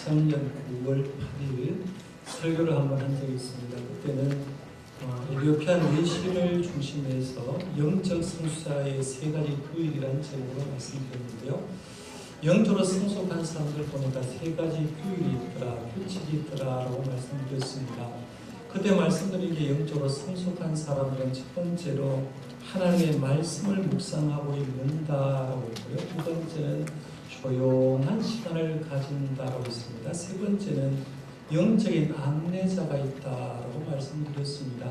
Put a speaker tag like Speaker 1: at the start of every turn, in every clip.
Speaker 1: 2000년 9월 8일 설교를 한번 한 적이 있습니다. 그때는 에티오피아 내시를 중심해서 영적 성숙자의 세 가지 교육이라는 제목으로 말씀드렸는데요. 영적으로 성숙한 사람들 보니까 세 가지 교육이 있더라, 규칙이 있더라라고 말씀드렸습니다. 그때 말씀드린 게 영적으로 성숙한 사람들은 첫 번째로 하나님의 말씀을 묵상하고 읽는다라고 했고요. 두 번째는 조용한 시간을 가진다라고 했습니다. 세 번째는 영적인 안내자가 있다라고 말씀드렸습니다.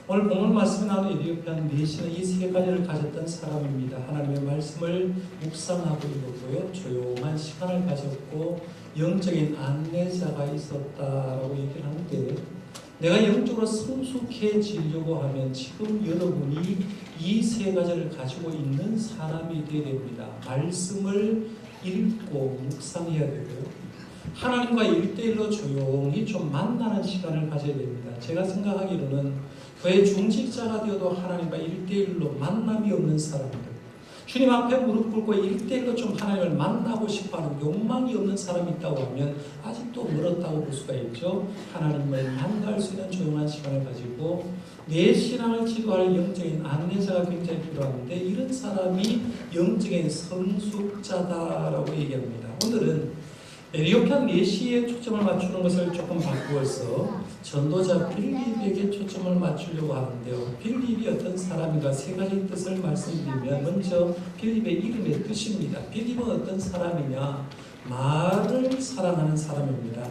Speaker 1: 오늘 본문 말씀에 나오는 에티오피아 내시는 이 세 가지를 가졌던 사람입니다. 하나님의 말씀을 묵상하고 읽었고요. 조용한 시간을 가졌고 영적인 안내자가 있었다라고 얘기를 하는데, 내가 영적으로 성숙해지려고 하면 지금 여러분이 이 세 가지를 가지고 있는 사람이 되어야 됩니다. 말씀을 읽고 묵상해야 되고요. 하나님과 1대1로 조용히 좀 만나는 시간을 가져야 됩니다. 제가 생각하기로는 교회 중직자가 되어도 하나님과 1대1로 만남이 없는 사람들, 주님 앞에 무릎 꿇고 1대1로 좀 하나님을 만나고 싶어하는 욕망이 없는 사람이 있다고 하면 아직도 멀었다고 볼 수가 있죠. 하나님을 만날 수 있는 조용한 시간을 가지고 내 신앙을 지도할 영적인 안내자가 굉장히 필요한데, 이런 사람이 영적인 성숙자다라고 얘기합니다. 오늘은 에티오피아 내시에 초점을 맞추는 것을 조금 바꾸어서 전도자 빌립에게 초점을 맞추려고 하는데요. 빌립이 어떤 사람인가 세 가지 뜻을 말씀드리면, 먼저 빌립의 이름의 뜻입니다. 빌립은 어떤 사람이냐? 말을 사랑하는 사람입니다.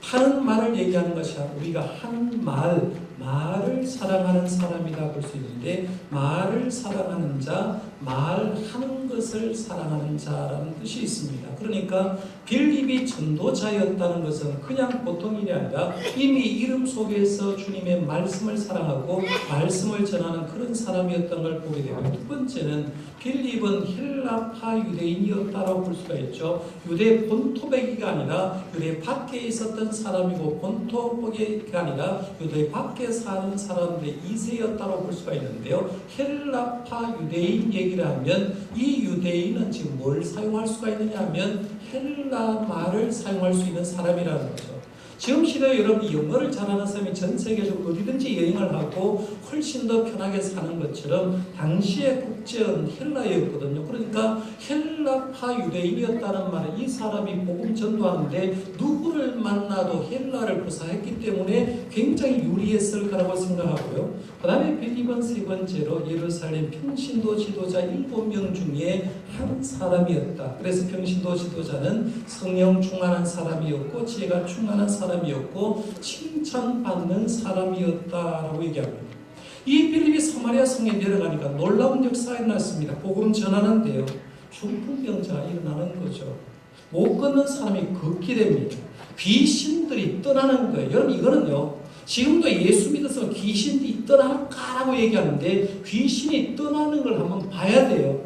Speaker 1: 하는 말을 얘기하는 것이 아니라 우리가 한 말을 사랑하는 사람이라 볼 수 있는데, 말을 사랑하는 자, 말하는 것을 사랑하는 자라는 뜻이 있습니다. 그러니까 빌립이 전도자였다는 것은 그냥 보통 일이 아니라 이미 이름 속에서 주님의 말씀을 사랑하고 말씀을 전하는 그런 사람이었던 걸 보게 되고, 두 번째는 빌립은 헬라파 유대인이었다라고 볼 수가 있죠. 유대 본토배기가 아니라 유대 밖에 있었던 사람이고, 본토배기가 아니라 유대 밖에 사는 사람들의 2세였다고 볼 수가 있는데요. 헬라파 유대인 얘기를 하면 이 유대인은 지금 뭘 사용할 수가 있느냐 하면 헬라 말을 사용할 수 있는 사람이라는 거죠. 지금 시대에 여러분이 영어를 잘하는 사람이 전 세계적으로 어디든지 여행을 하고 훨씬 더 편하게 사는 것처럼 당시의 국제는 헬라였거든요. 그러니까 헬라파 유대인이었다는 말은 이 사람이 복음 전도하는데 누구를 만나도 헬라를 구사했기 때문에 굉장히 유리했을 거라고 생각하고요. 그 다음에 빌립은 세 번째로 예루살렘 평신도 지도자 7명 중에 한 사람이었다. 그래서 평신도 지도자는 성령 충만한 사람이었고 지혜가 충만한 사람이었고 칭찬받는 사람이었다라고 얘기합니다. 이 빌립이 사마리아 성에 내려가니까 놀라운 역사가 일어났습니다. 복음 전하는데요, 중풍병자가 일어나는 거죠. 못 걷는 사람이 걷게 됩니다. 귀신들이 떠나는 거예요. 여러분, 이거는요, 지금도 예수 믿어서 귀신이 떠날까라고 얘기하는데, 귀신이 떠나는 걸 한번 봐야 돼요.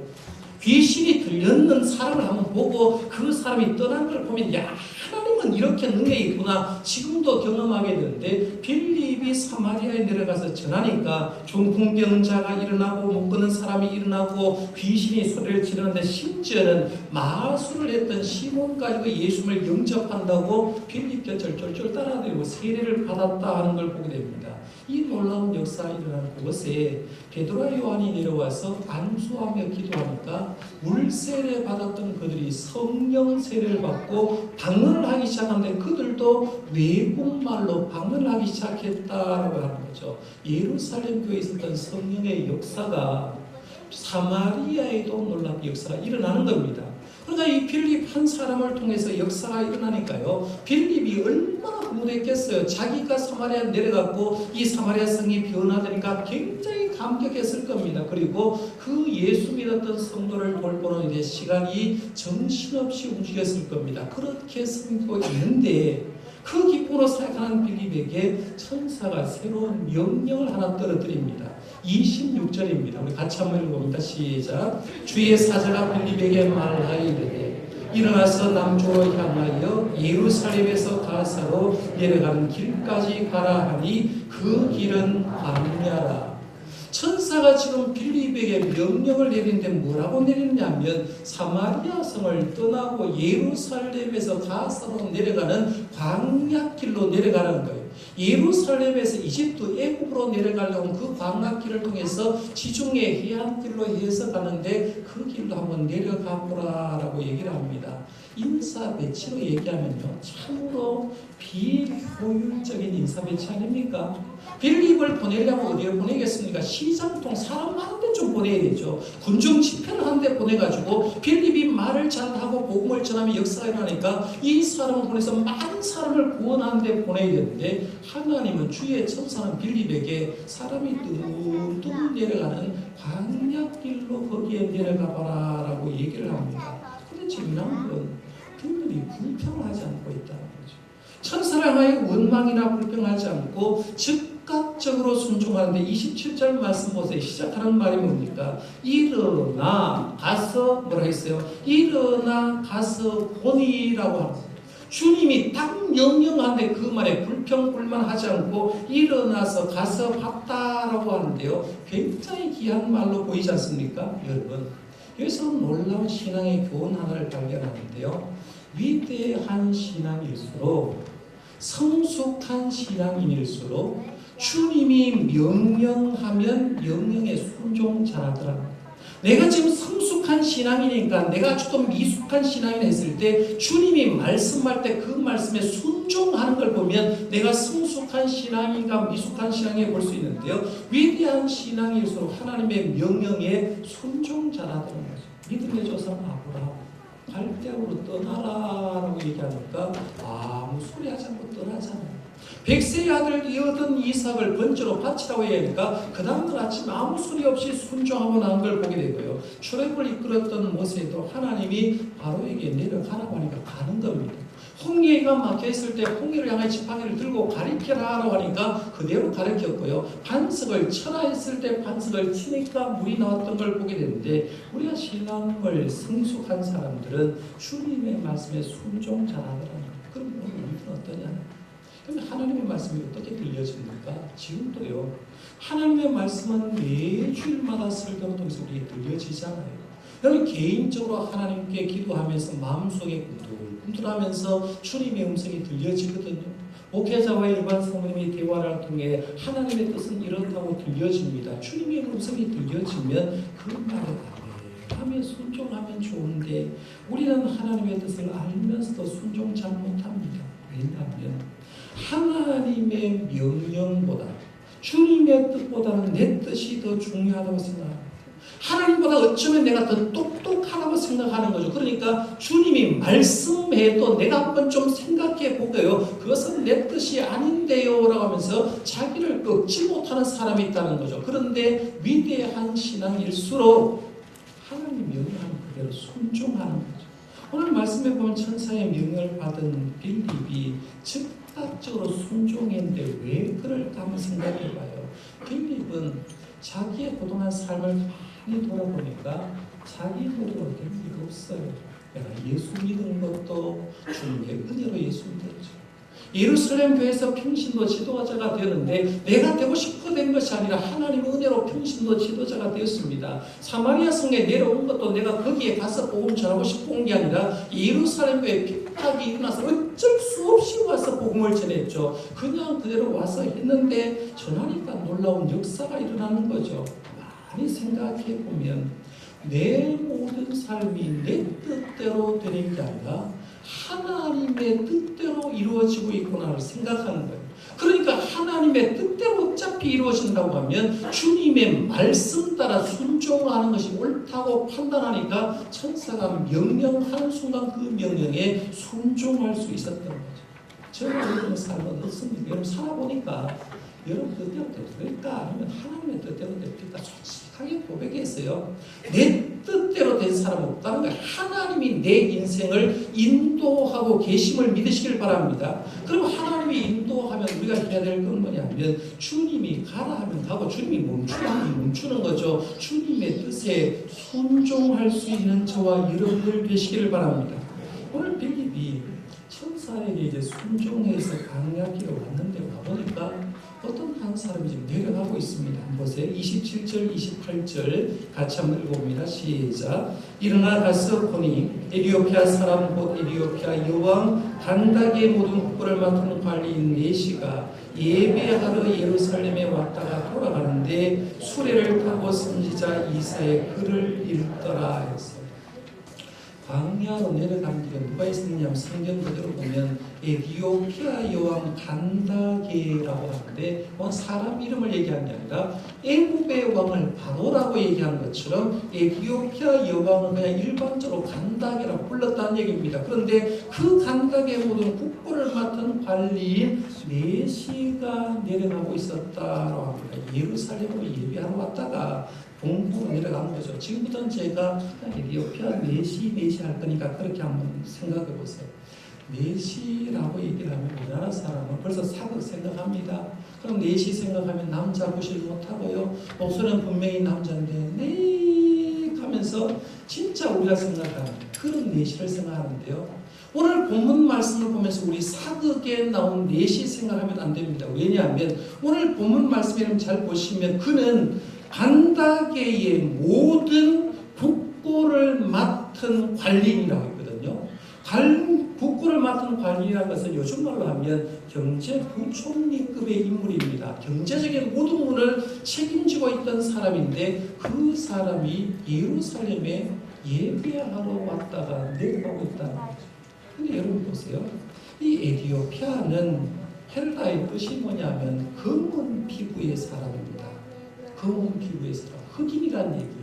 Speaker 1: 귀신이 들렸는 사람을 한번 보고 그 사람이 떠난 걸 보면, 야, 하나님은 이렇게 능력이 있구나, 지금도 경험하게 되는데, 빌립이 사마리아에 내려가서 전하니까 중풍병자가 일어나고 못 걷는 사람이 일어나고 귀신이 소리를 지르는데, 심지어는 마술을 했던 시몬까지도 예수를 영접한다고 빌립 곁을 쫄쫄 따라다니고 세례를 받았다 하는 걸 보게 됩니다. 이 놀라운 역사가 일어나는 그곳에 베드로와 요한이 내려와서 안수하며 기도하니까 물세례 받았던 그들이 성령 세례를 받고 방언을 하기 시작하는데, 그들도 외국말로 방언을 하기 시작했다라고 하는 거죠. 예루살렘 교회에 있었던 성령의 역사가 사마리아에도 놀랍게 역사가 일어나는 겁니다. 그러니까 이 빌립 한 사람을 통해서 역사가 일어나니까요, 빌립이 얼마나 흥분했겠어요. 자기가 사마리아 내려갔고 이 사마리아 성이 변화되니까 굉장히 감격했을 겁니다. 그리고 그 예수 믿었던 성도를 돌보는 이제 시간이 정신없이 움직였을 겁니다. 그렇게 섬기고 있는데, 그 기쁨으로 살아가는 빌립에게 천사가 새로운 명령을 하나 떨어뜨립니다. 26절입니다. 우리 같이 한번 읽어봅니다. 시작. 주의 사자가 빌립에게 말하이르되 일어나서 남쪽으로 향하여 예루살렘에서 가사로 내려가는 길까지 가라 하니 그 길은 광야라. 천사가 지금 빌립에게 명령을 내리는데 뭐라고 내리느냐면 사마리아 성을 떠나고 예루살렘에서 가사로 내려가는 광야길로 내려가는 거예요. 예루살렘에서 이집트 애굽으로 내려가려는 그 광야길을 통해서 지중해 해안길로 해서 가는데 그 길로 한번 내려가 보라라고 얘기를 합니다. 인사 배치로 얘기하면요, 참으로 비효율적인 인사 배치 아닙니까? 빌립을 보내려면 어디에 보내겠습니까? 시장통 사람 많은데 좀 보내야 되죠. 군중 집회를 하는데 보내가지고 빌립이 말을 잘하고 복음을 전하면 역사가 일어나니까 이 사람을 보내서 많은 사람을 구원하는데 보내야 되는데, 하나님은 주의 천사는 빌립에게 사람이 둥둥 내려가는 광야길로 거기에 내려가 봐라 라고 얘기를 합니다. 근데 중요한 건 그들이 불평하지 않고 있다는 거죠. 천사를 향하여 원망이나 불평하지 않고 즉각적으로 순종하는데 27절 말씀 보세요. 시작하는 말이 뭡니까? 일어나 가서 뭐라 했어요? 일어나 가서 보니라고 합니다. 주님이 딱 명령하는데 그 말에 불평불만하지 않고 일어나서 가서 봤다라고 하는데요, 굉장히 귀한 말로 보이지 않습니까? 여러분, 여기서 놀라운 신앙의 교훈 하나를 발견하는데요, 위대한 신앙일수록, 성숙한 신앙인일수록 주님이 명령하면 명령에 순종 잘하더라. 내가 지금 성숙한 신앙이니까, 내가 조금 미숙한 신앙인 했을 때 주님이 말씀할 때 그 말씀에 순종하는 걸 보면 내가 성숙한 신앙인가 미숙한 신앙에 볼 수 있는데요, 위대한 신앙일수록 하나님의 명령에 순종 잘하더라는 거죠. 믿음의 조상 아브라함 갈대아우로 떠나라라고 얘기하니까 아무 소리 하지 않고 떠나잖아요. 백세의 아들 이어든 이삭을 번제로 바치라고 하니까 그 다음날 아침 아무 소리 없이 순종하고 나온 걸 보게 되고요. 출애굽을 이끌었던 모세도 하나님이 바로에게 내려가라고 하니까 가는 겁니다. 홍해가 막혀있을 때 홍해를 향해 지팡이를 들고 가리켜라라고 하니까 그대로 가리켰고요. 반석을 쳐라 했을 때 반석을 치니까 물이 나왔던 걸 보게 되는데, 우리가 신앙을 성숙한 사람들은 주님의 말씀에 순종 잘하더라는 거예요. 그럼 오늘 우리는 어떠냐? 그럼 하나님의 말씀이 어떻게 들려집니까? 지금도요, 하나님의 말씀은 매주일마다 설교를 통해서 우리에게 들려지잖아요. 여러분, 개인적으로 하나님께 기도하면서 마음속에 꿈틀하면서 주님의 음성이 들려지거든요. 목회자와 일반 성도님의 대화를 통해 하나님의 뜻은 이렇다고 들려집니다. 주님의 음성이 들려지면 그 말에 하며 순종하면 좋은데, 우리는 하나님의 뜻을 알면서도 순종 잘 못합니다. 왜냐하면 하나님의 명령보다, 주님의 뜻보다는 내 뜻이 더 중요하다고 생각합니다. 하나님보다 어쩌면 내가 더 똑똑하다고 생각하는 거죠. 그러니까 주님이 말씀해도 내가 한번 좀 생각해 보게요, 그것은 내 뜻이 아닌데요 라고 하면서 자기를 꺾지 못하는 사람이 있다는 거죠. 그런데 위대한 신앙일수록 하나님 명령하는 그대로 순종하는 거죠. 오늘 말씀해 보면 천사의 명령을 받은 빌립이 즉각적으로 순종했는데 왜 그럴까 한번 생각해 봐요. 빌립은 자기의 그동안 삶을 많이 돌아보니까 자기 노력으로 될 리가 없어요. 내가 예수 믿은 것도 주님의 은혜로 예수 믿었죠. 예루살렘 교회에서 평신도 지도자가 되었는데 내가 되고 싶어 된 것이 아니라 하나님의 은혜로 평신도 지도자가 되었습니다. 사마리아 성에 내려온 것도 내가 거기에 가서 복음 전하고 싶은 게 아니라 예루살렘 교회에 핍박이 일어나서 어쩔 수 없이 와서 복음을 전했죠. 그냥 그대로 와서 했는데 전하니까 놀라운 역사가 일어나는 거죠. 많이 생각해 보면 내 모든 삶이 내 뜻대로 되는 게 아니라 하나님의 뜻대로 이루어지고 있구나를 생각하는 거예요. 그러니까 하나님의 뜻대로 어차피 이루어진다고 하면 주님의 말씀 따라 순종하는 것이 옳다고 판단하니까 천사가 명령하는 순간 그 명령에 순종할 수 있었던 거죠. 저는 여러분의 삶은 어떻습니까? 여러분 살아보니까 여러분 뜻대로 될까? 아니면 하나님의 뜻대로 될까? 솔직하게 고백했어요. 내 뜻대로 된 사람 없다는 거예요. 하나님이 내 인생을 인도하고 계심을 믿으시길 바랍니다. 그럼 하나님이 인도하면 우리가 해야 될 건 뭐냐면 주님이 가라 하면 가고 주님이 멈추라 하면 멈추는 거죠. 주님의 뜻에 순종할 수 있는 저와 여러분들 되시기를 바랍니다. 오늘 빌립이 천사에게 이제 순종해서 광야길에 왔는데 와보니까 어떤 한 사람이 지금 내려가고 있습니다. 한번 보세요. 27절, 28절 같이 한번 읽어봅니다. 시작. 일어나 가서 보니 에디오피아 사람 곧 에디오피아 여왕 간닥의 모든 국보를 맡은 관리인 네시가 예배하러 예루살렘에 왔다가 돌아가는데 수레를 타고 선지자 이사의 글을 읽더라 했어요. 광야로 내려간 길에 누가 있었냐면 성경 그대로 보면 에디오피아 여왕 간다게라고 하는데 사람 이름을 얘기한 게 아니라 애굽의 왕을 바로라고 얘기한 것처럼 에디오피아 여왕은 그냥 일반적으로 간다게라고 불렀다는 얘기입니다. 그런데 그 간다게의 모든 국보를 맡은 관리인 네시가 내려가고 있었다라고 합니다. 예루살렘으로 예배하러 왔다가 공부로 내려간 거죠. 지금부터는 제가 에디오피아 네시 할 거니까 그렇게 한번 생각해 보세요. 네시라고 얘기를 하면 우리나라 사람은 벌써 사극 생각합니다. 그럼 네시 생각하면 남자 구실 못하고요. 목소리는 분명히 남자인데 네 하면서 진짜 우리가 생각하는 그런 네시를 생각하는데요. 오늘 본문 말씀을 보면서 우리 사극에 나온 네시 생각하면 안 됩니다. 왜냐하면 오늘 본문 말씀을 잘 보시면 그는 간다게의 모든 국고를 맡은 관리인이라고 했거든요. 국고를 맡은 관리라는 것은 요즘 말로 하면 경제부총리급의 인물입니다. 경제적인 모든 문을 책임지고 있던 사람인데 그 사람이 예루살렘에 예배하러 왔다가 내려가고 있다는 거죠. 근데 여러분 보세요. 이 에디오피아는 헬라의 뜻이 뭐냐면 검은 피부의 사람입니다. 검은 피부의 사람, 흑인이라는 얘기예요.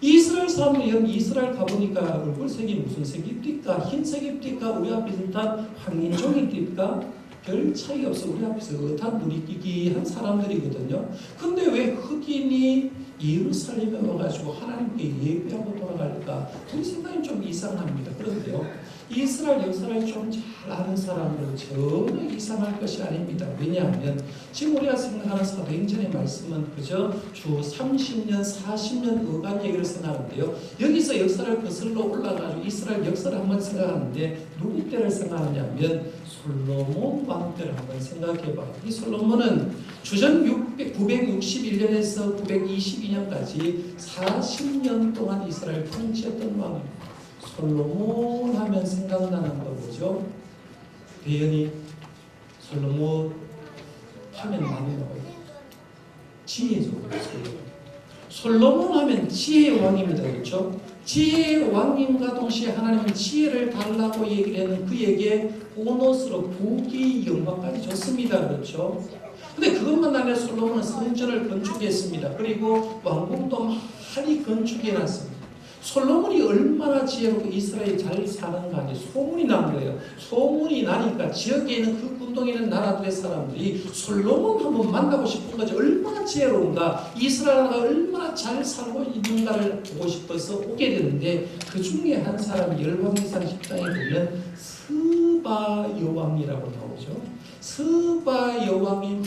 Speaker 1: 이스라엘 사람들이 여러분 이스라엘 가보니까 얼굴색이 무슨 색입니까? 흰색입니까? 우리 앞에서 일단 황인종입니까? 별 차이 없어. 우리 앞에서 어떤 누리끼기한 사람들이거든요. 근데 왜 흑인이 예루살렘에 와가지고 하나님께 예배하고 돌아갈까? 우리 생각이 좀 이상합니다. 그런데요, 이스라엘 역사를 좀 잘 아는 사람들은 전혀 이상할 것이 아닙니다. 왜냐하면 지금 우리가 생각하는 사도행전의 말씀은 그저 주 30년, 40년 어간 얘기를 생각하는데요. 여기서 역사를 거슬러 올라가지고 이스라엘 역사를 한번 생각하는데 누구 때를 생각하냐면 솔로몬 왕 때를 한번 생각해봐요. 이 솔로몬은 주전 961년에서 922년까지 40년 동안 이스라엘 통치했던 왕입니다. 솔로몬 하면 생각나는 거 뭐죠? 대연이 솔로몬 하면 많이 나와요. 지혜죠. 솔로몬 하면 지혜의 왕입니다. 그렇죠? 지혜의 왕님과 동시에 하나님은 지혜를 달라고 얘기를 했는 그에게 보너스로 부귀 영광까지 줬습니다. 그렇죠? 근데 그것만 아니라 솔로몬은 성전을 건축했습니다. 그리고 왕궁도 많이 건축해놨습니다. 솔로몬이 얼마나 지혜롭고 이스라엘이 잘 사는가 하니 소문이 난 거예요. 소문이 나니까 지역에 있는 그 군동에 있는 나라들의 사람들이 솔로몬 한번 만나고 싶은 거죠. 얼마나 지혜로운가, 이스라엘가 얼마나 잘 살고 있는가를 보고 싶어서 오게 되는데 그 중에 한 사람이 열왕기상 10장에 보면 스바 여왕이라고 나오죠. 스바 여왕이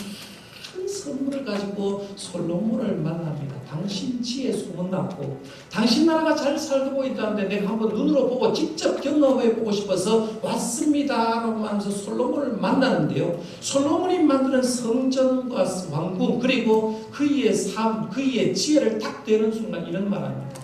Speaker 1: 큰 선물을 가지고 솔로몬을 만납니다. 당신 지혜 소문났고 당신 나라가 잘 살고 있다는데 내가 한번 눈으로 보고 직접 경험해 보고 싶어서 왔습니다 라고 하면서 솔로몬을 만나는데요. 솔로몬이 만드는 성전과 왕궁 그리고 그의 삶, 그의 지혜를 딱 대는 순간 이런 말합니다.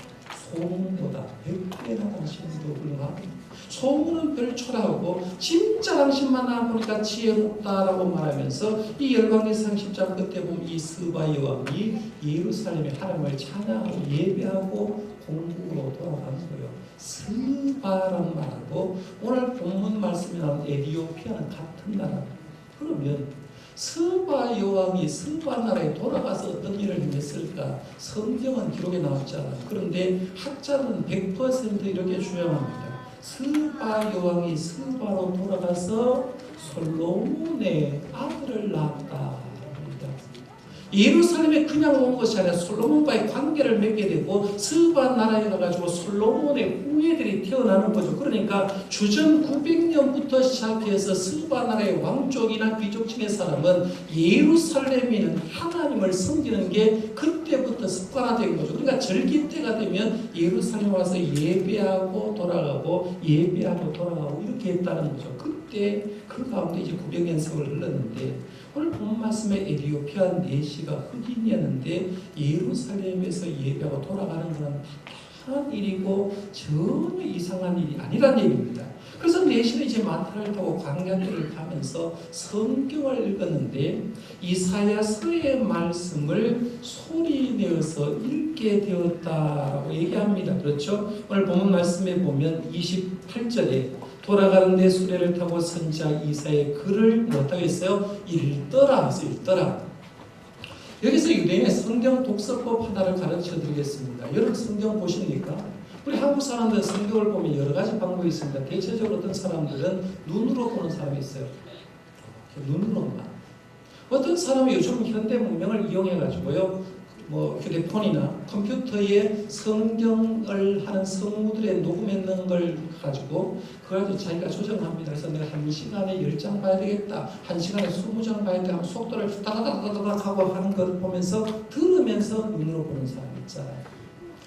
Speaker 1: 소문보다 100배나 당신이 더 훌륭하다. 소문은 별 초라하고 진짜 당신 만나보니까 지혜롭다라고 말하면서 이 열왕기상 10장 끝에 보면 이 스바 여왕이 예루살렘에 하나님을 찬양하고 예배하고 공국으로 돌아가는 거예요. 스바라는 말하고 오늘 본문 말씀에 나온 에디오피아는 같은 나라입니다. 그러면 스바 여왕이 스바 나라에 돌아가서 어떤 일을 했을까? 성경은 기록에 나왔지 않아요. 그런데 학자는 100% 이렇게 주장합니다. 스바 여왕이 스바로 돌아가서 솔로몬의 아들을 낳았다. 예루살렘에 그냥 온 것이 아니라 솔로몬과의 관계를 맺게 되고 스바 나라에 가가지고 솔로몬의 후예들이 태어나는 거죠. 그러니까 주전 900년부터 시작해서 스바 나라의 왕족이나 귀족층의 사람은 예루살렘에 있는 하나님을 섬기는 게 그때부터 그때부터 습관화된 거죠. 그러니까 절기 때가 되면 예루살렘 와서 예배하고 돌아가고 예배하고 돌아가고 이렇게 했다는 거죠. 그때 그 가운데 이제 900년 세월 흘렀는데 오늘 본 말씀에 에디오피아 내시가 흑인이었는데 예루살렘에서 예배하고 돌아가는 건 다른 일이고 전혀 이상한 일이 아니라는 얘기입니다. 그래서 내시는 이제 마타를 타고 광야길을 가면서 성경을 읽었는데 이사야서의 말씀을 소리내어서 읽게 되었다라고 얘기합니다. 그렇죠? 오늘 본문 말씀에 보면 28절에 돌아가는 데 수레를 타고 선지자 이사야의 글을 못하고 있어요. 읽더라 해서 읽더라. 여기서 유대인의 성경 독서법 하나를 가르쳐 드리겠습니다. 여러분 성경 보십니까? 우리 한국 사람들은 성경을 보면 여러 가지 방법이 있습니다. 대체적으로 어떤 사람들은 눈으로 보는 사람이 있어요. 눈으로만. 어떤 사람이 요즘 현대 문명을 이용해가지고요, 뭐 휴대폰이나 컴퓨터에 성경을 하는 성우들의 녹음했는 걸 가지고 그걸 가지고 자기가 조정합니다. 그래서 내가 1시간에 10장 봐야 되겠다, 1시간에 20장 봐야 되겠다, 속도를 따다다다다닥 하고 하는 걸 보면서 들으면서 눈으로 보는 사람이 있잖아요.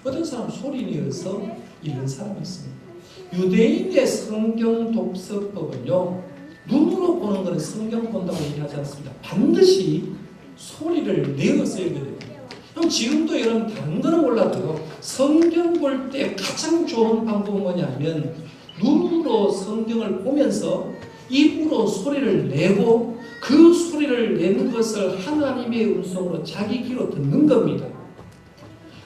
Speaker 1: 어떤 사람 소리 내어서 읽는 사람이 있습니다. 유대인의 성경 독서법은요, 눈으로 보는 것은 성경 본다고 얘기하지 않습니다. 반드시 소리를 내어서 읽어야 됩니다. 그럼 지금도 여러분 다른 거는 몰라도요, 성경 볼 때 가장 좋은 방법은 뭐냐면 눈으로 성경을 보면서 입으로 소리를 내고 그 소리를 내는 것을 하나님의 음성으로 자기 귀로 듣는 겁니다.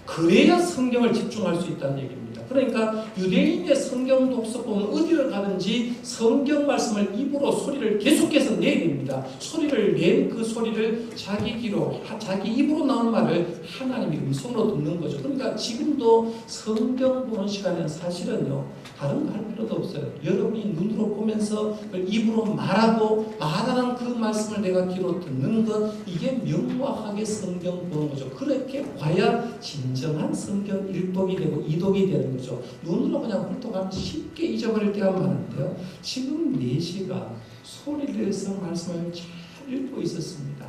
Speaker 1: 그래야 성경을 집중할 수 있다는 얘기입니다. 그러니까 유대인의 성경 독서법은 어디를 가든지 성경 말씀을 입으로 소리를 계속해서 내야 됩니다. 소리를 낸 그 소리를 자기 귀로, 자기 입으로 나오는 말을 하나님의 음성으로 듣는 거죠. 그러니까 지금도 성경 보는 시간에는 사실은요, 다른 거 할 필요도 없어요. 여러분이 눈으로 보면서 입으로 말하고 말하는 그 말씀을 내가 귀로 듣는 것, 이게 명확하게 성경 보는 거죠. 그렇게 봐야 진정한 성경 일독이 되고 이독이 되는 거죠. 눈으로 그냥 훑어가면 쉽게 잊어버릴 때가 많은데요. 지금 내시가 소리를 내서 말씀을 잘 읽고 있었습니다.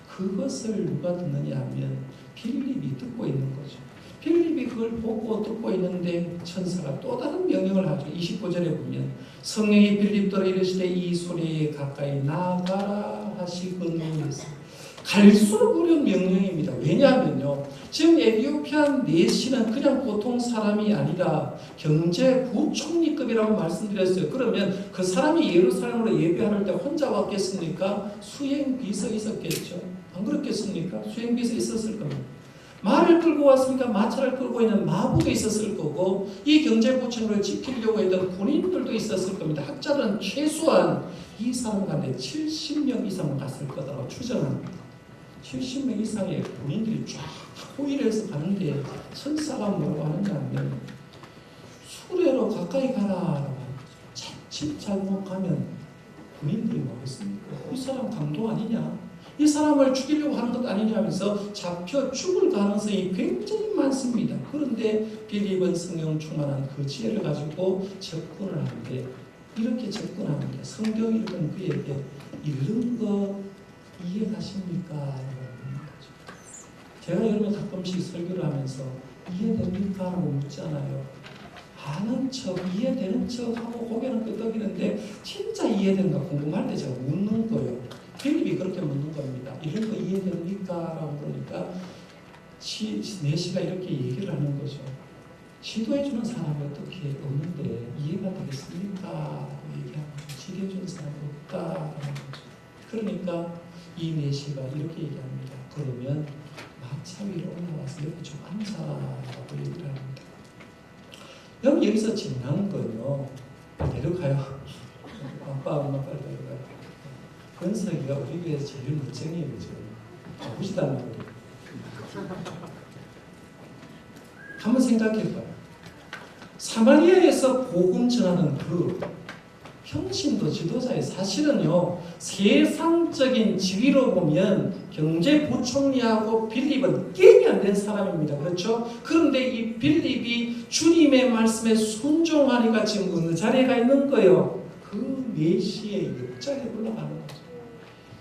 Speaker 1: 그것을 누가 듣느냐 하면 빌립이 듣고 있는 거죠. 빌립이 그걸 보고 듣고 있는데 천사가 또 다른 명령을 하죠. 29절에 보면 성령이 빌립더러 이르시되 이 소리에 가까이 나가라 하시거늘. 갈수록 어려운 명령입니다. 왜냐하면요, 지금 에디오피아 내시는 그냥 보통 사람이 아니라 경제 부총리급이라고 말씀드렸어요. 그러면 그 사람이 예루살렘으로 예배할 때 혼자 왔겠습니까? 수행비서 있었겠죠. 안 그렇겠습니까? 수행비서 있었을 겁니다. 말을 끌고 왔으니까 마차를 끌고 있는 마부도 있었을 거고, 이 경제부총리를 지키려고 했던 군인들도 있었을 겁니다. 학자들은 최소한 이 사람 가운데 70명 이상 갔을 거라고 추정합니다. 70명 이상의 군인들이 쫙 호위해서 가는데 천사가 뭐라고 하느냐 하면 수레로 가까이 가라라고 자칫 잘못 가면 군인들이 뭐겠습니까? 이 사람 강도 아니냐? 이 사람을 죽이려고 하는 것 아니냐면서 잡혀 죽을 가능성이 굉장히 많습니다. 그런데 빌립은 성령 충만한 그 지혜를 가지고 접근을 하는데, 이렇게 접근하는데 성경 읽은 그에게 읽는 거 이해가십니까? 라고 묻는 거죠. 제가 여러분 가끔씩 설교를 하면서 이해됩니까? 라고 묻잖아요. 아는 척, 이해되는 척 하고 고개는 끄덕이는데 진짜 이해되는가 궁금할 때 제가 묻는 거예요. 빌립이 그렇게 묻는 겁니다. 이런 거 이해됩니까? 라고 그러니까 내시가 이렇게 얘기를 하는 거죠. 지도해주는 사람이 어떻게 없는데 이해가 되겠습니까? 라고 얘기하는 거죠. 지도해주는 사람이 없다라는 거죠. 그러니까 이 내시가 이렇게 얘기합니다. 그러면 마차 위로 올라와서 여기 좀 앉아라고 얘기를 합니다. 여러분 여기서 중요한 건요, 내려가요. 아빠 엄마 빨리 내려가요. 권석이가 우리 교회에서 제일 멋쟁이에요. 지금 아버지도 안 나거든요. 한번 생각해봐요. 사마리아에서 복음 전하는 그 평신도 지도자의 사실은요, 세상적인 지위로 보면 경제부총리하고 빌립은 게임이 안 된 사람입니다. 그렇죠? 그런데 이 빌립이 주님의 말씀에 순종하니까 지금 어느 자리에 가 있는 거예요? 그 메시의 옆자리에 올라가는 거죠.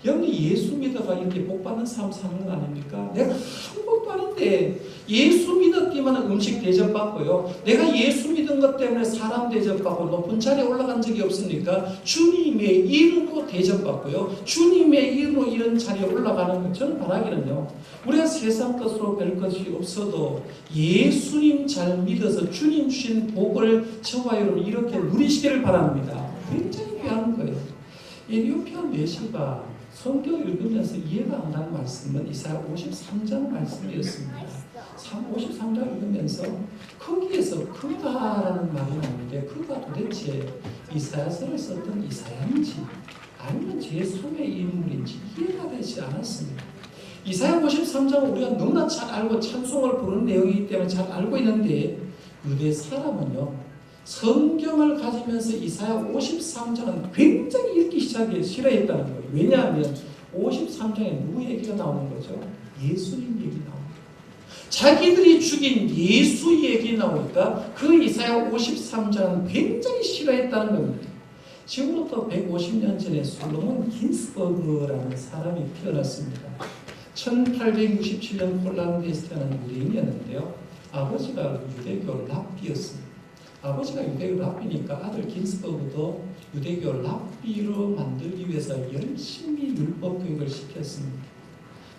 Speaker 1: 여러분 예수 믿어가 이렇게 복받는 삶 사는 건 아닙니까? 내가 아무것도 아닌데 예수 믿었기만 음식 대접받고요. 내가 예수 믿은 것 때문에 사람 대접받고 높은 자리에 올라간 적이 없습니까? 주님의 이름으로 대접받고요. 주님의 이름으로 이런 자리에 올라가는 것. 저는 바라기는요. 우리가 세상 것으로 별 것이 없어도 예수님 잘 믿어서 주님 주신 복을 저와 여러분 이렇게 누리시기를 바랍니다. 굉장히 귀한 거예요. 에티오피아 내시가 성경 읽으면서 이해가 안 가는 말씀은 이사야 53장 말씀이었습니다. 53장 읽으면서 거기에서 그가라는 말이 나오는데 그가 도대체 이사야서를 썼던 이사야인지 아니면 제3의 인물인지 이해가 되지 않았습니다. 이사야 53장은 우리가 너무나 잘 알고 찬송을 부르는 내용이기 때문에 잘 알고 있는데 유대 사람은요 성경을 가지면서 이사야 53장은 굉장히 읽기 시작해 싫어했다는 거예요. 왜냐하면 53장에 누구 얘기가 나오는 거죠? 예수님 얘기 나옵니다. 자기들이 죽인 예수 얘기 나오니까 그 이사야 53장은 굉장히 싫어했다는 겁니다. 지금부터 150년 전에 솔로몬 긴스버그라는 사람이 태어났습니다. 1867년 폴란드에서 태어난 유대인이었는데요. 아버지가 유대교 랍비였습니다. 아버지가 유대교 랍비니까 아들 긴스버그도 유대교 랍비로 만들기 위해서 열심히 율법 교육을 시켰습니다.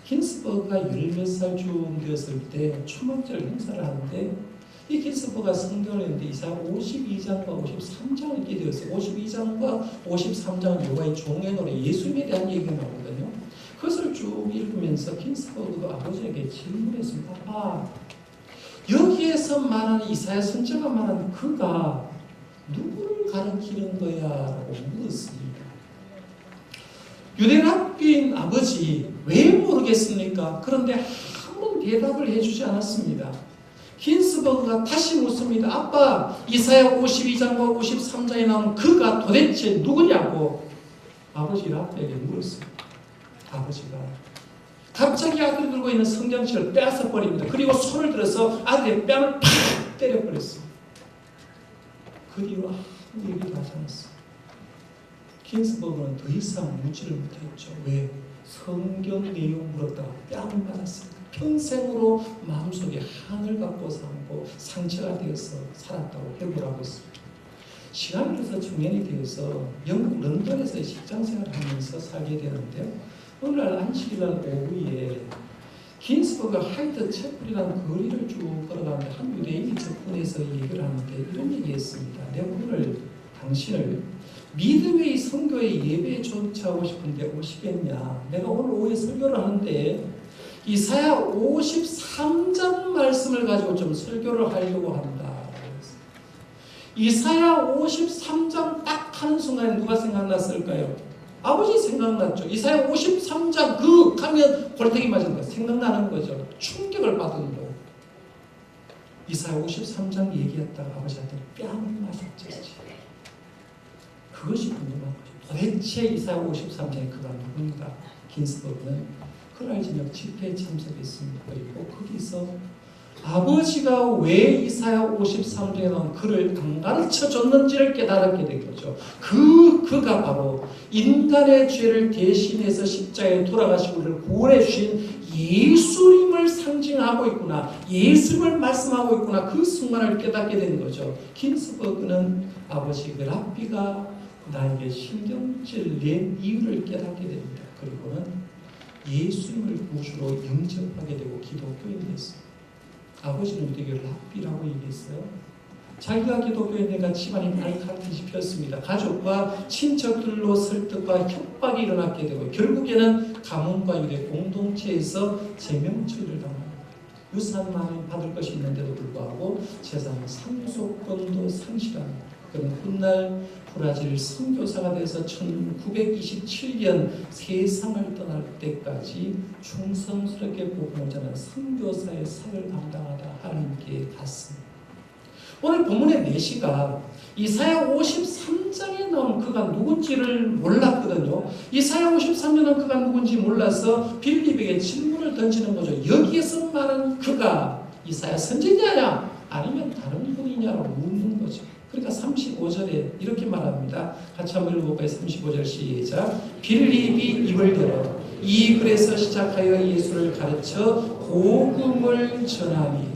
Speaker 1: 긴스버그가 10몇 살쯤 되었을 때 초막절 행사를 하는데 이 긴스버그가 성경을 읽는데 이사야 52장과 53장을 읽게 되었어요. 52장과 53장은 여호와의 종의 노래 예수님에 대한 얘기가 나오거든요. 그것을 쭉 읽으면서 긴스버그가 아버지에게 질문했습니다. 아빠, 여기에서 말하는 이사야 선지자가 말하는 그가 누구를 가리키는 거야? 라고 물었습니다. 유대 랍비인 아버지 왜 모르겠습니까? 그런데 아무 대답을 해주지 않았습니다. 긴스버그가 다시 묻습니다. 아빠, 이사야 52장과 53장에 나오는 그가 도대체 누구냐고 아버지 랍비에게 물었습니다. 아버지가 갑자기 아들이 들고 있는 성경책을 빼앗아 버립니다. 그리고 손을 들어서 아들의 뺨을 팍 때려버렸습니다. 그 뒤로 아무 얘기도 하지 않았어요. 긴스버그는 더 이상 묻지를 못했죠. 왜? 성경 내용 물었다가 뺨을 맞았습니다. 평생으로 마음속에 한을 갖고 살고 상처가 되어서 살았다고 회고하고 있습니다. 시간이 흘러서 중년이 되어서 영국 런던에서 직장생활을 하면서 살게 되는데요. 어느 날 안식일날 오후에 긴스버그 하이트 채플이라는 거리를 쭉 걸어가는데 한 유대인이 접근해서 얘기를 하는데 이런 얘기했습니다. 내가 오늘 당신을 미드웨이 선교의 예배에 초청하고 싶은데 오시겠냐? 내가 오늘 오후에 설교를 하는데 이사야 53장 말씀을 가지고 좀 설교를 하려고 한다. 이사야 53장 딱 하는 순간에 누가 생각났을까요? 아버지 생각났죠. 이사야 53장 그 가면 골택이 맞은 거 생각나는 거죠. 충격을 받은 거예요. 이사야 53장 얘기했다가 아버지한테 뺨을 맞았지. 그것이 궁금한 거죠. 도대체 이사야 53장에 그가 누군가? 긴스버그는 그날 저녁 집회에 참석했습니다. 그리고 거기서 아버지가 왜 이사야 53장에 나온 글을 안 가르쳐줬는지를 깨달았게 된 거죠. 그가 바로 인간의 죄를 대신해서 십자가에 돌아가시고 우리를 구원해 주신 예수님을 상징하고 있구나. 예수님을 말씀하고 있구나. 그 순간을 깨닫게 된 거죠. 긴스버그는 아버지 그 랍비가 나에게 신경질 낸 이유를 깨닫게 됩니다. 그리고는 예수님을 구주로 영접하게 되고 기독교인이 됐습니다. 아버지는 유대교 랍비라고 얘기했어요. 자기가 기독교인이니까 집안이 발칵 뒤집혔습니다. 가족과 친척들로 설득과 협박이 일어나게 되고 결국에는 가문과 유대 공동체에서 제명처리를 당합니다. 유산만 받을 것이 있는데도 불구하고 재산 상속권도 상실합니다. 그는 훗날 브라질 선교사가 돼서 1927년 세상을 떠날 때까지 충성스럽게 복음을 전한 선교사의 사역을 감당하다 하나님께 갔습니다. 오늘 본문의 메시가 이사야 53장에 나온 그가 누군지를 몰랐거든요. 이사야 53장은 그가 누군지 몰라서 빌립에게 질문을 던지는 거죠. 여기에서 말하는 그가 이사야 선지자냐 아니면 다른 분이냐라고 묻는 거죠. 그러니까 35절에 이렇게 말합니다. 같이 한번 읽어볼까요? 35절 시작. 빌립이 입을 열어 이 글에서 시작하여 예수를 가르쳐 복음을 전하니.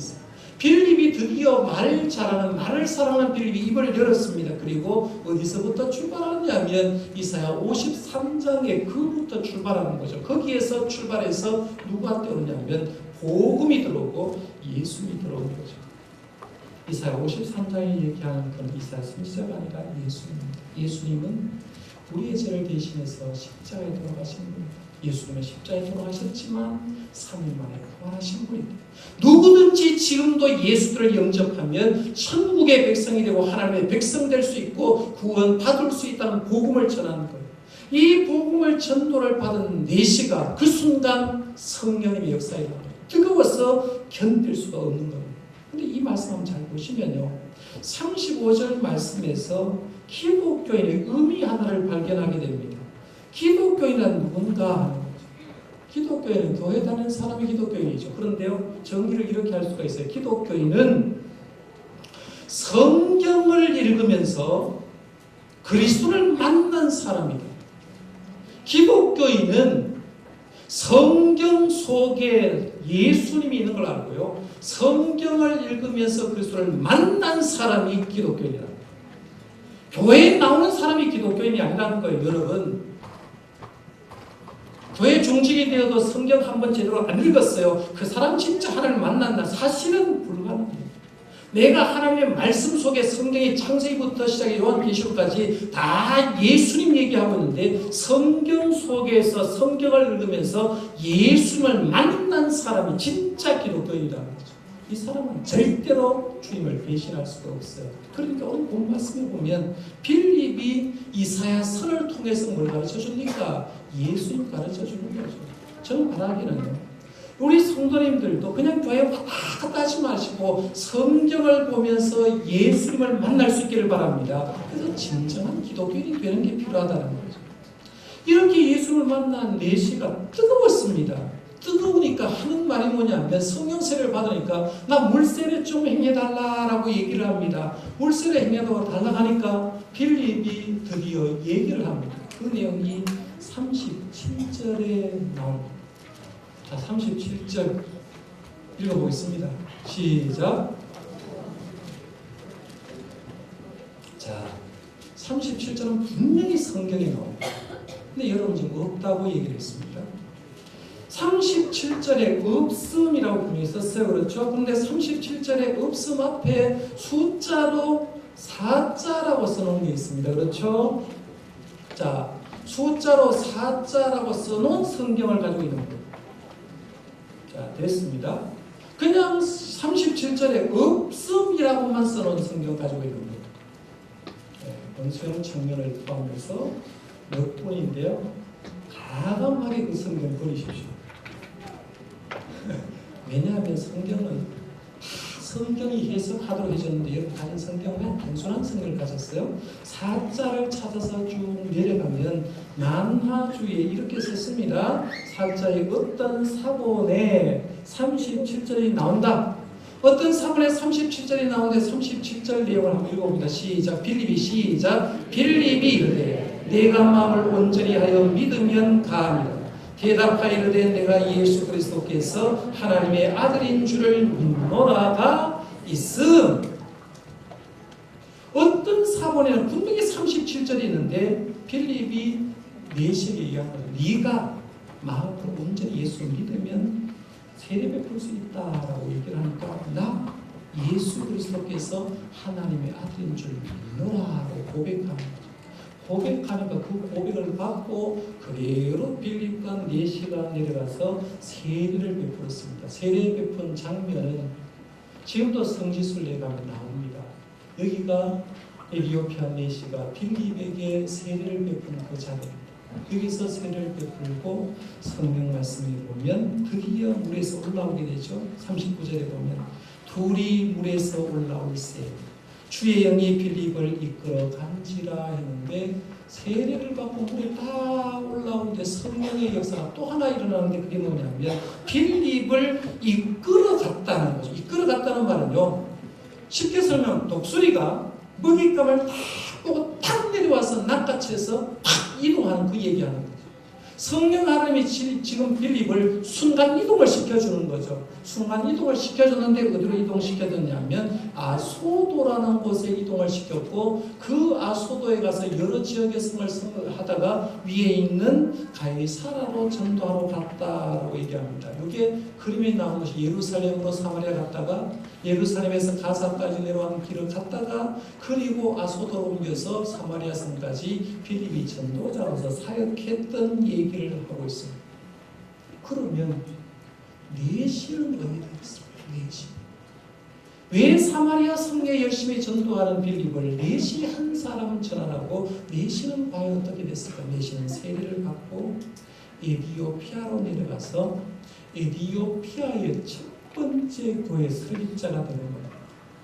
Speaker 1: 빌립이 드디어 말을 잘하는, 말을 사랑하는 빌립이 입을 열었습니다. 그리고 어디서부터 출발하냐면 이사야 53장에 그부터 출발하는 거죠. 거기에서 출발해서 누구한테 오냐면 복음이 들어오고 예수님이 들어오는 거죠. 이사야 53장에 얘기하는 건 이사야 선지자가 아니라 예수님입니다. 예수님은 우리의 죄를 대신해서 십자가에 돌아가신 분입니다. 예수님은 십자가에 돌아가셨지만 3일 만에 부활하신 분입니다. 누구든지 지금도 예수를 영접하면 천국의 백성이 되고 하나님의 백성 될 수 있고 구원 받을 수 있다는 복음을 전하는 거예요. 이 복음을 전도를 받은 내시가 그 순간 성령님의 역사에 나와요. 뜨거워서 견딜 수가 없는 겁니다. 근데 이 말씀 한번 잘 보시면요. 35절 말씀에서 기독교인의 의미 하나를 발견하게 됩니다. 기독교인은 누군가 하는 거죠. 기독교인은 교회 다니는 사람이 기독교인이죠. 그런데요, 정의를 이렇게 할 수가 있어요. 기독교인은 성경을 읽으면서 그리스도를 만난 사람이다. 기독교인은 성경 속에 예수님이 있는 걸 알고요. 성경을 읽으면서 그리스도를 만난 사람이 기독교인이다. 교회에 나오는 사람이 기독교인이 아니라는 거예요. 여러분, 교회 중직이 되어도 성경 한번 제대로 안 읽었어요. 그 사람 진짜 하나님을 만난다. 사실은 불가능해요. 내가 하나님의 말씀 속에 성경의 창세기부터 시작해 요한계시록까지 다 예수님 얘기하고 있는데 성경 속에서 성경을 읽으면서 예수님을 만난 사람이 진짜 기독교인이라는 거죠. 이 사람은 절대로 주님을 배신할 수가 없어요. 그러니까 오늘 본 말씀에 보면 빌립이 이사야 선을 통해서 뭘 가르쳐 줍니까? 예수님 가르쳐 주는 거죠. 저는 바라기는요, 우리 성도님들도 그냥 교회 왔다 갔다 하지 마시고 성경을 보면서 예수님을 만날 수 있기를 바랍니다. 그래서 진정한 기독교인이 되는 게 필요하다는 거죠. 이렇게 예수를 만난 내시가 뜨거웠습니다. 뜨거우니까 하는 말이 뭐냐면 성령 세례를 받으니까 나 물세례 좀 행해달라라고 얘기를 합니다. 물세례 행해달라고 하니까 빌립이 드디어 얘기를 합니다. 그 내용이 37절에 나옵니다. 자, 37절 읽어보겠습니다. 시작. 자, 37절은 분명히 성경에 나옵니다. 근데 여러분 지금 없다고 얘기를 했습니다. 37절에 없음이라고 분명히 썼어요. 그렇죠? 그런데 37절에 없음 앞에 숫자로 4자라고 써놓은 게 있습니다. 그렇죠? 자, 숫자로 4자라고 써놓은 성경을 가지고 있는 거예요. 자, 됐습니다. 그냥 37절에 없음이라고만 써놓은 성경 가지고 있는 거예요. 원수형 청년을 포함해서 몇 분인데요. 과감하게 그 성경 버리십시오. 왜냐하면 성경은 다 성경이 해석하도록 해줬는데 여러분 가진 성경은 단순한 성경을 가졌어요. 사자를 찾아서 쭉 내려가면 만화주에 이렇게 썼습니다. 사자의 어떤 사본에 37절이 나온다. 어떤 사본에 37절이 나오는데 37절 내용을 한번 읽어봅니다. 시작. 빌립이 시작. 빌립이 이르되 내가 마음을 온전히 하여 믿으면 가하리라. 대답하여 이르되 내가 예수 그리스도께서 하나님의 아들인 줄을 믿노라가 있음. 어떤 사본에는 분명히 37절이 있는데 빌립이 내시에게 얘기하는 거예요. 네가 마음으로 온전히 예수 믿으면 세례 베풀 수 있다라고 얘기를 하니까 나 예수 그리스도께서 하나님의 아들인 줄 믿노라고 고백하는 거죠. 고백하니까 그 고백을 받고 그대로 빌립과 내시가 내려가서 세례를 베풀었습니다. 세례 베푼 장면은 지금도 성지순례에 가면 나옵니다. 여기가 에티오피아 내시가 빌립에게 세례를 베푸는 그 자리입니다. 여기서 세례를 베풀고 성경 말씀에 보면 드디어 물에서 올라오게 되죠. 39절에 보면 둘이 물에서 올라올세 주의 영이 빌립을 이끌어 간지라 했는데 세례를 받고 물에 다 올라오는데 성령의 역사가 또 하나 일어나는데 그게 뭐냐면 빌립을 이끌어 갔다는 거죠. 이끌어 갔다는 말은요, 쉽게 설명 독수리가 먹잇감을 딱 보고 탁 내려와서 낚아채서 팍 이동하는 그 얘기하는 거죠. 성령 하나님이 지금 빌립을 순간 이동을 시켜주는 거죠. 순간 이동을 시켜줬는데 어디로 이동시켰느냐면 아소도라는 곳에 이동을 시켰고, 그 아소도에 가서 여러 지역의 성을 하다가 위에 있는 가이사라로 전도하러 갔다라고 얘기합니다. 이게 그림에 나오는 것이 예루살렘으로 사마리아 갔다가 예루살렘에서 가사까지 내려가는 길을 갔다가 그리고 아소도로 옮겨서 사마리아 성까지 빌립이 전도자로서 사역했던 얘기를 하고 있습니다. 그러면 내실은 어디에 있습니까? 내실. 왜 사마리아 성에 열심히 전도하는 빌립을 내시 한 사람은 전환하고 내시는 과연 어떻게 됐을까? 내시는 세례를 받고 에디오피아로 내려가서 에디오피아의 첫 번째 교회 설립자가 되는 거예요.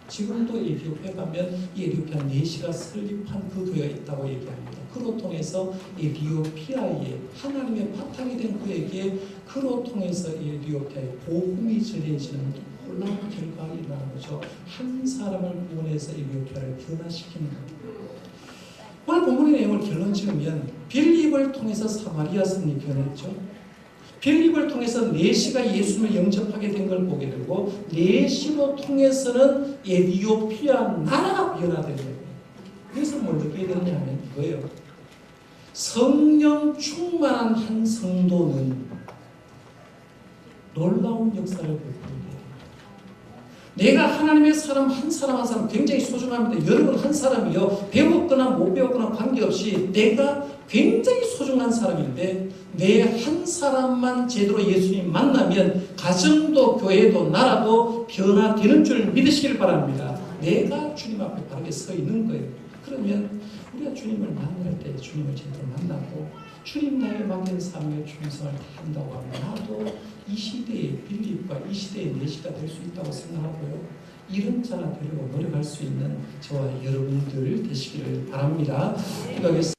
Speaker 1: 지금도 에디오피아 가면 이 에디오피아 내시가 설립한 그 교회가 있다고 얘기합니다. 그로 통해서 에디오피아에 하나님의 바탕이 된 그에게 그로 통해서 에디오피아에 복음이 전해지는 놀라운 결과가 일어나는 거죠. 한 사람을 구원해서 에디오피아를 변화시키는 겁니다. 오늘 본문의 내용을 결론 지으면 빌립을 통해서 사마리아 성이 변했죠. 빌립을 통해서 내시가 예수님을 영접하게 된 걸 보게 되고, 내시로 통해서는 에디오피아 나라가 변화되는 거예요. 그래서 뭘 느끼게 되냐면 이거예요. 성령 충만한 한 성도는 놀라운 역사를 보여줍니다. 내가 하나님의 사람 한 사람 한 사람 굉장히 소중합니다. 여러분 한 사람이요, 배웠거나 못 배웠거나 관계없이 내가 굉장히 소중한 사람인데, 내 한 사람만 제대로 예수님 만나면 가정도 교회도 나라도 변화되는 줄 믿으시길 바랍니다. 내가 주님 앞에 바르게 서 있는 거예요. 그러면 우리가 주님을 만날 때 주님을 제대로 만나고 주님 나에게 맡긴 사명의 충성을 한다고 하면 나도 이 시대의 빌립과 이 시대의 내시가 될 수 있다고 생각하고요. 이런 자가 되려고 노력할 수 있는 저와 여러분들 되시기를 바랍니다. 기도하겠습니다.